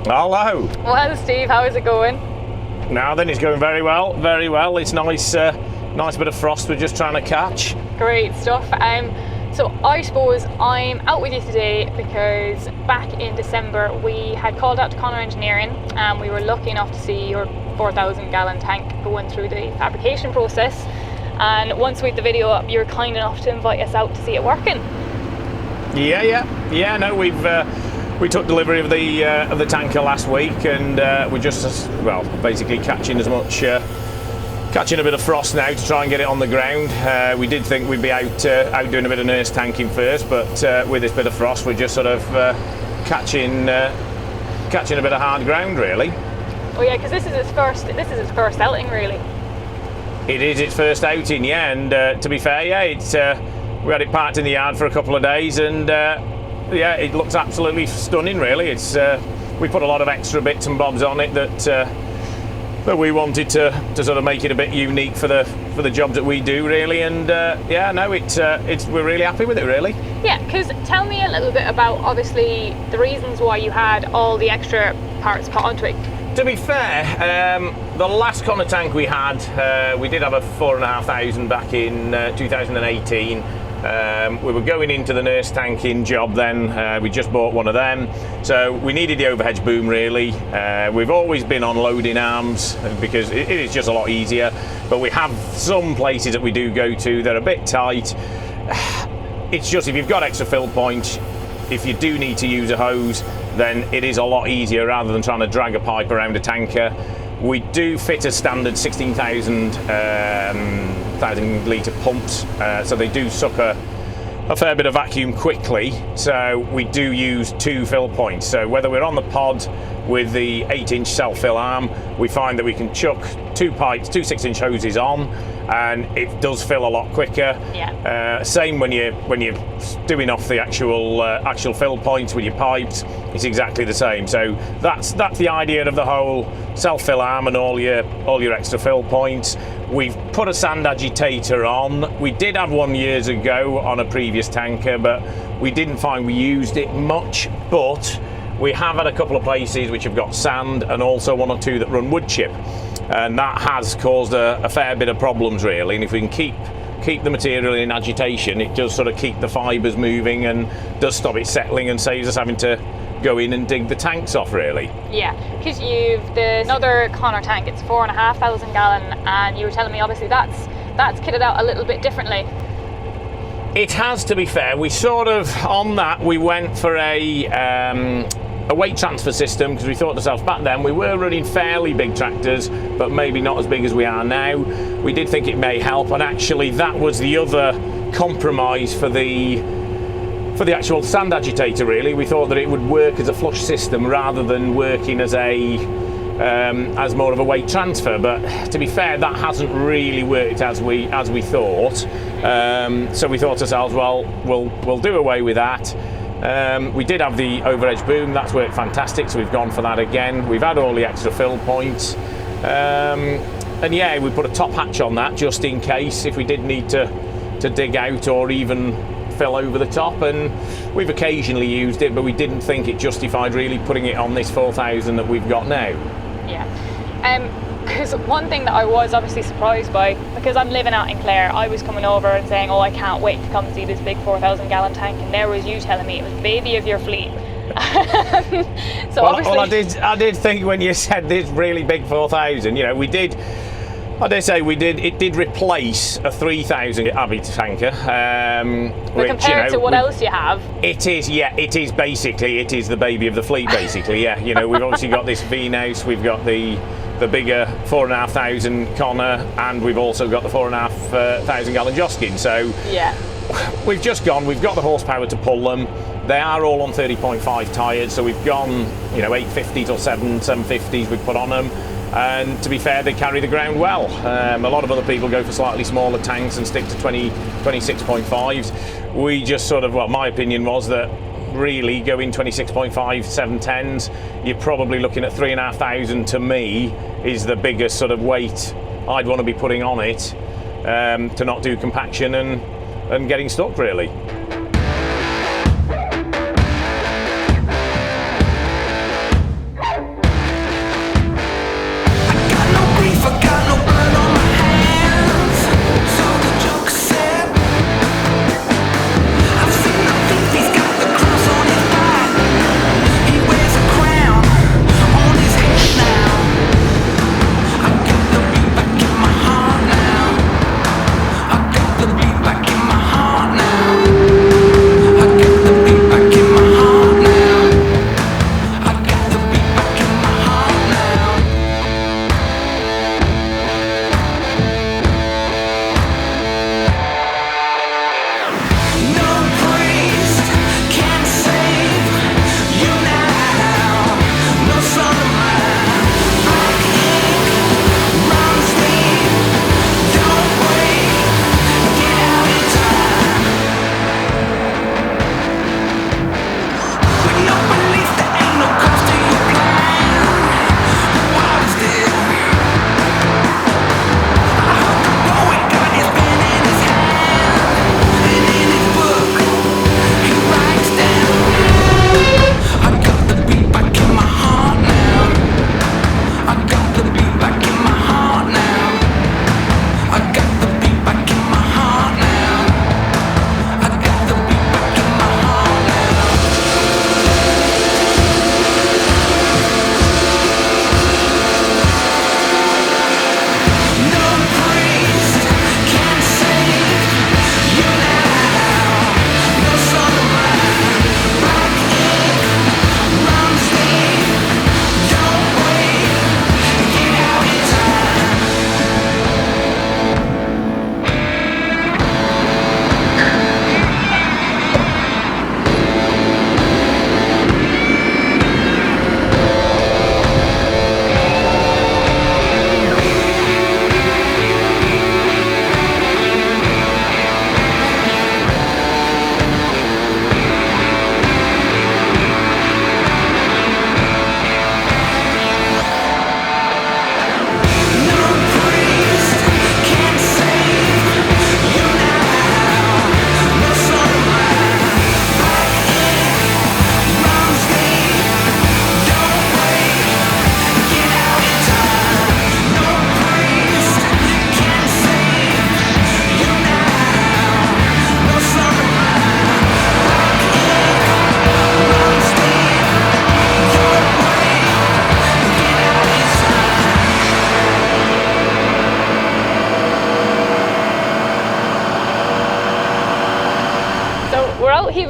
Hello. Well, Steve, how is it going? Now then, it's going very well, very well. It's nice, nice bit of frost we're just trying to catch. Great stuff. So I suppose I'm out with you today because back in December we had called out to Conor Engineering and we were lucky enough to see your 4,000 gallon tank going through the fabrication process. And once we had the video up, you were kind enough to invite us out to see it working. Yeah. No, we took delivery of the tanker last week, and we're just basically catching catching a bit of frost now to try and get it on the ground. We did think we'd be out doing a bit of nurse tanking first, but with this bit of frost, we're just sort of catching a bit of hard ground, really. Oh yeah, because this is its first outing, really. It is its first outing, yeah. And to be fair, yeah, we had it parked in the yard for a couple of days, and yeah, it looks absolutely stunning, really. It's we put a lot of extra bits and bobs on it that we wanted to sort of make it a bit unique for the jobs that we do, really. And yeah, no, we're really happy with it, really. Yeah, because tell me a little bit about obviously the reasons why you had all the extra parts put onto it. To be fair, the last Conor tank we had, we did have a 4,500 back in 2018. We were going into the nurse tanking job then. We just bought one of them, so we needed the overhead boom, really. We've always been on loading arms because it is just a lot easier, but we have some places that we do go to that are a bit tight. It's just if you've got extra fill points, if you do need to use a hose, then it is a lot easier rather than trying to drag a pipe around a tanker. We do fit a standard 16,000 litre pumps, so they do suck a fair bit of vacuum quickly. So we do use 2 fill points. So whether we're on the pod with the 8-inch self-fill arm, we find that we can chuck 2 pipes, 2 6-inch hoses on, and it does fill a lot quicker. Yeah. Same when you're doing off the actual fill points with your pipes. It's exactly the same. So that's the idea of the whole self-fill arm and all your extra fill points. We've put a sand agitator on. We did have one years ago on a previous tanker, but we didn't find we used it much. But we have had a couple of places which have got sand, and also 1 or 2 that run wood chip, and that has caused a fair bit of problems, really. And if we can keep the material in agitation, it does sort of keep the fibres moving and does stop it settling and saves us having to go in and dig the tanks off, really. Yeah, because you've another Conor tank. It's 4,500 gallon, and you were telling me obviously that's kitted out a little bit differently. It has, to be fair. We sort of, on that, we went for a weight transfer system, because we thought to ourselves back then we were running fairly big tractors, but maybe not as big as we are now. We did think it may help, and actually that was the other compromise for the actual sand agitator, really. We thought that it would work as a flush system rather than working as as more of a weight transfer, but to be fair, that hasn't really worked as we thought. So we thought to ourselves, well, we'll do away with that. We did have the overedge boom, that's worked fantastic, so we've gone for that again. We've had all the extra fill points, and yeah, we put a top hatch on that just in case if we did need to dig out or even fill over the top, and we've occasionally used it, but we didn't think it justified really putting it on this 4,000 that we've got now. Yeah, because one thing that I was obviously surprised by, because I'm living out in Clare, I was coming over and saying, oh, I can't wait to come see this big 4,000 gallon tank, and there was you telling me it was the baby of your fleet. So obviously, I did think when you said this really big 4,000, you know, we did. I dare say it did replace a 3,000 Abbey tanker. But compared to what else you have? It is basically the baby of the fleet, basically, yeah. You know, we've obviously got this V-Nose, we've got the bigger 4,500 Conor, and we've also got the 4,500 gallon Joskin. So yeah, we've got the horsepower to pull them. They are all on 30.5 tyres, so we've gone, you know, 850s or 750s we've put on them. And to be fair, they carry the ground well. A lot of other people go for slightly smaller tanks and stick to 26.5s. We just sort of, well, my opinion was that really going 26.5 710s, you're probably looking at 3,500 to me is the biggest sort of weight I'd want to be putting on it to not do compaction and getting stuck, really.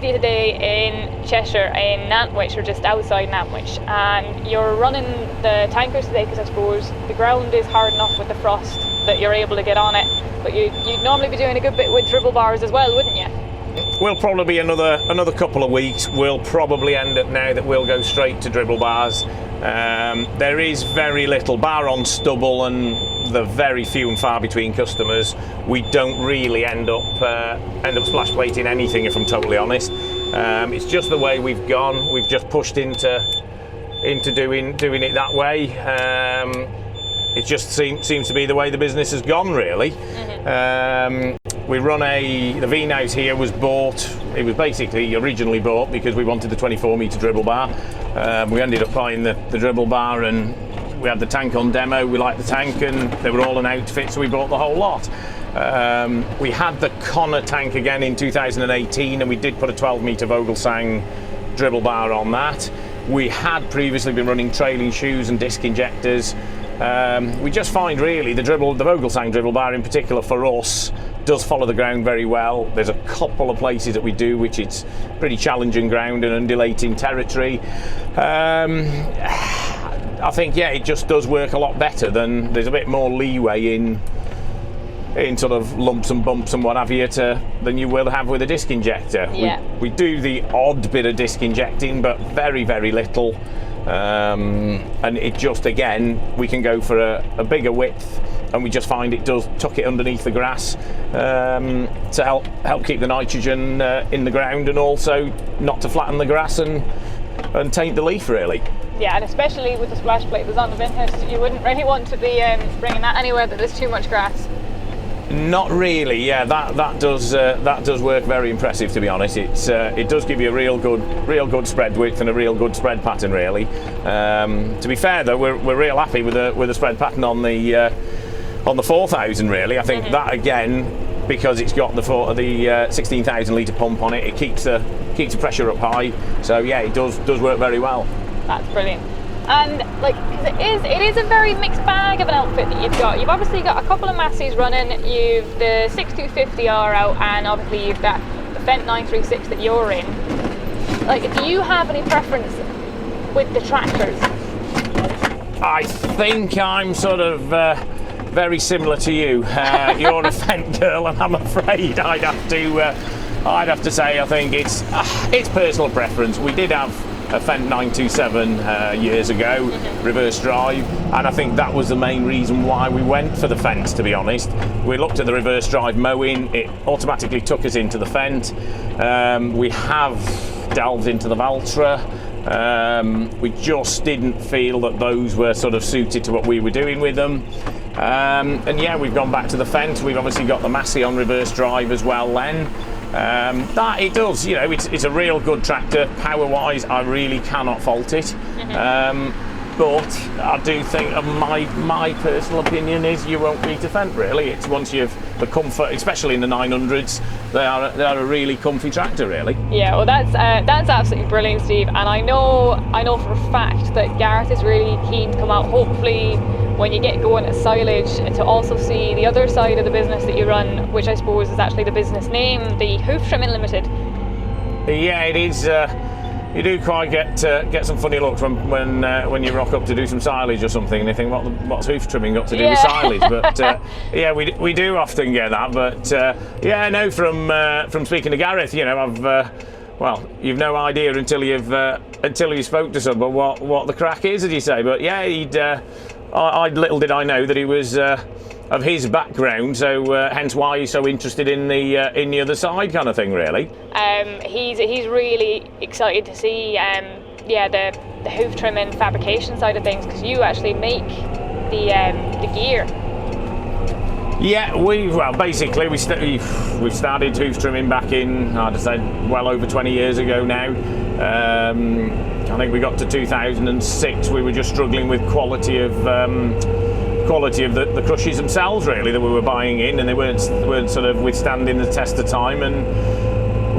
with you today in Cheshire, in Nantwich, or just outside Nantwich, and you're running the tankers today because I suppose the ground is hard enough with the frost that you're able to get on it, but you'd normally be doing a good bit with dribble bars as well, wouldn't you? We'll probably be another couple of weeks. We'll probably end up now that we'll go straight to dribble bars. There is very little, bar on stubble and the very few and far between customers. We don't really end up splash plating anything, if I'm totally honest. It's just the way we've gone. We've just pushed into doing it that way. It just seems to be the way the business has gone, really. Mm-hmm. We run the V-Nose here was bought. It was basically originally bought because we wanted the 24-metre dribble bar. We ended up buying the dribble bar, and we had the tank on demo. We liked the tank, and they were all an outfit, so we bought the whole lot. We had the Conor tank again in 2018, and we did put a 12-metre Vogelsang dribble bar on that. We had previously been running trailing shoes and disc injectors. We just find really the Vogelsang dribble bar in particular for us does follow the ground very well. There's a couple of places that we do which it's pretty challenging ground and undulating territory. I think it just does work a lot better. There's a bit more leeway in sort of lumps and bumps and what have you than you will have with a disc injector. Yeah. We do the odd bit of disc injecting, but very, very little. And it just, again, we can go for a bigger width, and we just find it does tuck it underneath the grass to help keep the nitrogen in the ground, and also not to flatten the grass and taint the leaf, really. Yeah, and especially with the splash plate that's on the Vinhurst, you wouldn't really want to be bringing that anywhere that there's too much grass. Not really. Yeah, that does work very impressive, to be honest. It does give you a real good spread width and a real good spread pattern, really. To be fair though, we're real happy with the spread pattern on the 4000, really. I think that, again, because it's got the 16,000 litre pump on it, it keeps the pressure up high. So yeah, it does work very well. That's brilliant. And because it is a very mixed bag of an outfit that you've got. You've obviously got a couple of Massies running. You've the 6250R out, and obviously you've got the Fendt 936 that you're in. Do you have any preference with the tractors? I think I'm sort of very similar to you. You're a Fendt girl, and I'm afraid I'd have to say I think it's personal preference. We did have a Fendt 927 years ago, reverse drive, and I think that was the main reason why we went for the Fendt, to be honest. We looked at the reverse drive mowing, it automatically took us into the Fendt. We have delved into the Valtra. We just didn't feel that those were sort of suited to what we were doing with them. And yeah, we've gone back to the Fendt. We've obviously got the Massey on reverse drive as well then. That it does, it's a real good tractor. Power-wise, I really cannot fault it. But I do think, my personal opinion is, you won't beat a Fendt, really. It's once you've the comfort, especially in the 900s, they are a really comfy tractor, really. Yeah, well, that's absolutely brilliant, Steve. And I know for a fact that Gareth is really keen to come out, hopefully when you get going at silage, to also see the other side of the business that you run, which I suppose is actually the business name, the Hooftrimming Limited. Yeah, it is. You do quite get some funny looks when you rock up to do some silage or something, and you think, what's hoof trimming got to do with silage? But yeah, we do often get that. But yeah, no, from speaking to Gareth, well, you've no idea until you spoke to someone what the crack is, as you say. But yeah, little did I know that he was of his background, so hence why he's so interested in the other side kind of thing, really. He's really excited to see the hoof trimming fabrication side of things, because you actually make the gear. Yeah, we've started hoof trimming back in, I'd say, well over 20 years ago now. I think we got to 2006. We were just struggling with quality of the crushes themselves, really, that we were buying in, and they weren't sort of withstanding the test of time. And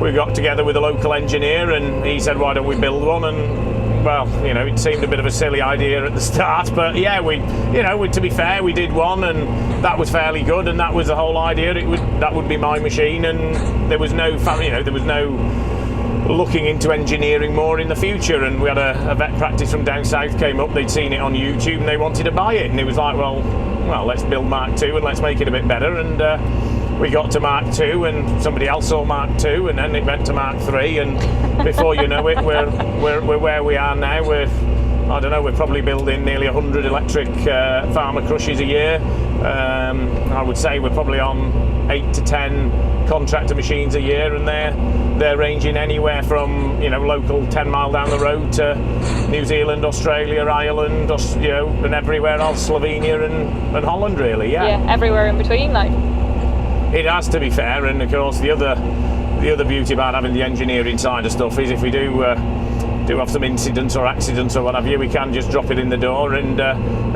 we got together with a local engineer, and he said, "Why don't we build one?" And well, it seemed a bit of a silly idea at the start, but yeah, to be fair, we did one, and that was fairly good, and that was the whole idea. That would be my machine, and there was no looking into engineering more in the future. And we had a vet practice from down south came up, they'd seen it on YouTube and they wanted to buy it, and it was like, well, let's build Mark II and let's make it a bit better. And we got to Mark II, and somebody else saw Mark II, and then it went to Mark III, and before you know it, we're where we are now. We're probably building nearly 100 electric farmer crushes a year. I would say we're probably on 8 to 10 contractor machines a year, and they're ranging anywhere from local 10 mile down the road to New Zealand, Australia, Ireland, and everywhere else, Slovenia and Holland, really. Yeah, everywhere in between, like. It has, to be fair, and of course the other beauty about having the engineering side of stuff is if we do have some incidents or accidents or what have you, we can just drop it in the door and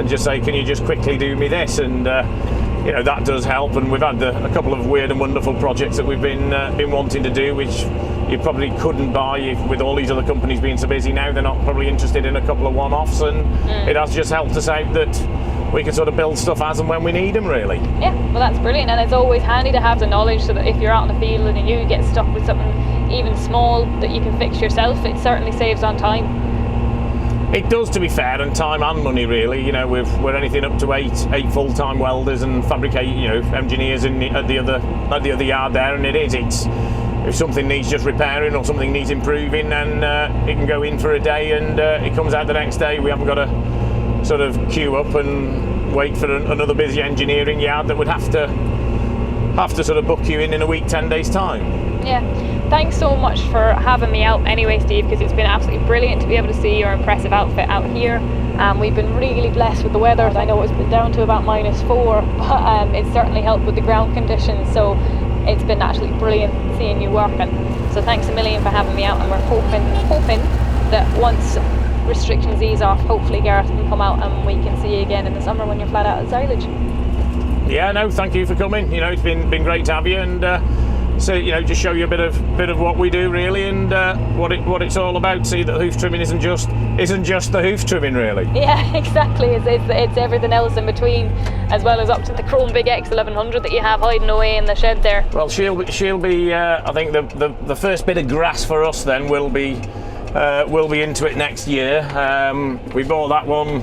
just say, can you just quickly do me this? And that does help. And we've had a couple of weird and wonderful projects that we've been wanting to do, which you probably couldn't buy with all these other companies being so busy now. They're not probably interested in a couple of one-offs, and it has just helped us out that we can sort of build stuff as and when we need them, really. Yeah, well, that's brilliant, and it's always handy to have the knowledge so that if you're out in the field and you get stuck with something even small that you can fix yourself, it certainly saves on time. It does, to be fair, and time and money, really. We're anything up to eight full-time welders and engineers at the other yard there, and it's if something needs just repairing or something needs improving, then it can go in for a day and it comes out the next day. We haven't got to sort of queue up and wait for another busy engineering yard that would have to sort of book you in a week, 10 days time. Yeah, thanks so much for having me out anyway, Steve, because it's been absolutely brilliant to be able to see your impressive outfit out here. We've been really blessed with the weather. I know it's been down to about -4, but it's certainly helped with the ground conditions, so it's been absolutely brilliant seeing you working. So thanks a million for having me out, and we're hoping that once restrictions ease off, hopefully Gareth can come out and we can see you again in the summer when you're flat out of silage. Yeah, no, thank you for coming. It's been great to have you, and so just show you a bit of what we do, really, and what it's all about. See that hoof trimming isn't just the hoof trimming, really. Yeah, exactly. It's everything else in between, as well as up to the chrome big X 1100 that you have hiding away in the shed there. Well, she'll be. I think the first bit of grass for us then will be. We'll be into it next year. We bought that one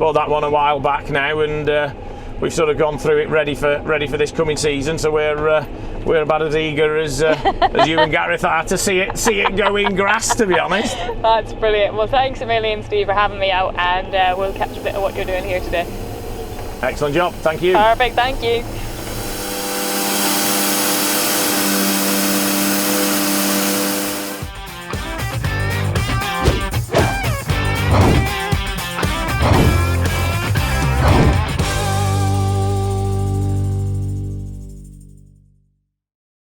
a while back now, and we've sort of gone through it ready for this coming season. So we're about as eager as you and Gareth are to see it go in grass, to be honest. That's brilliant. Well, thanks a million, Steve, for having me out, and we'll catch a bit of what you're doing here today. Excellent job. Thank you. Perfect. Thank you.